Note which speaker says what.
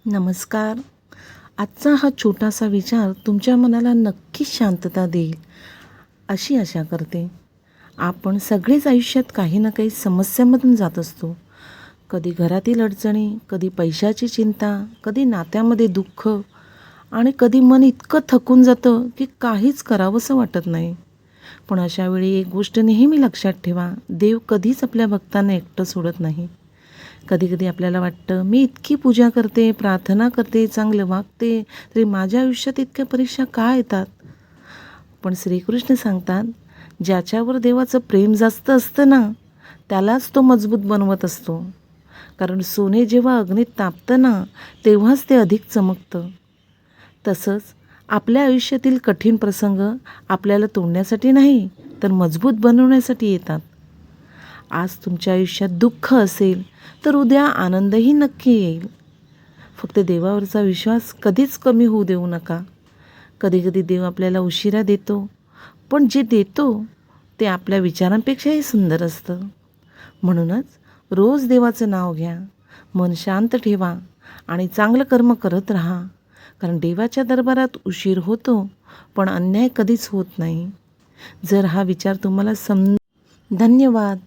Speaker 1: नमस्कार. आजचा हा छोटासा विचार तुमच्या मनाला नक्कीच शांतता देईल अशी आशा करते. आपण सगळेच आयुष्यात काही ना काही समस्यामधून जात असतो. कधी घरातील अडचणी, कधी पैशाची चिंता, कधी नात्यामध्ये दुःख आणि कधी मन इतकं थकून जातं की काहीच करावंसं वाटत नाही. पण अशा वेळी एक गोष्ट नेहमी लक्षात ठेवा, देव कधीच आपल्या भक्तांना एकटं सोडत नाही. कधी-कधी आपल्याला वाटतं, मी इतकी पूजा करते, प्रार्थना करते, चांगलं वागते, तरी माझ्या आयुष्यात इतक्या परीक्षा का येतात? पण श्रीकृष्ण सांगतात, ज्याच्यावर देवाचं प्रेम जास्त असतं ना, त्यालाच तो मजबूत बनवत असतो. कारण सोने जेव्हा अग्नीत तापतं ना, तेव्हाच ते अधिक चमकतं. तसंच आपल्या आयुष्यातील कठीण प्रसंग आपल्याला तोडण्यासाठी नाही, तर मजबूत बनवण्यासाठी येतात. आज तुमच्या आयुष्यात दुःख असेल तर उद्या आनंदही नक्की येईल. फक्त देवावरचा विश्वास कधीच कमी होऊ देऊ नका. कधी कधी देव आपल्याला उशिरा देतो, पण जे देतो ते आपल्या विचारांपेक्षाही सुंदर असतं. म्हणूनच रोज देवाचं नाव घ्या, मन शांत ठेवा आणि चांगलं कर्म करत राहा. कारण देवाच्या दरबारात उशीर होतो, पण अन्याय कधीच होत नाही. जर हा विचार तुम्हाला धन्यवाद.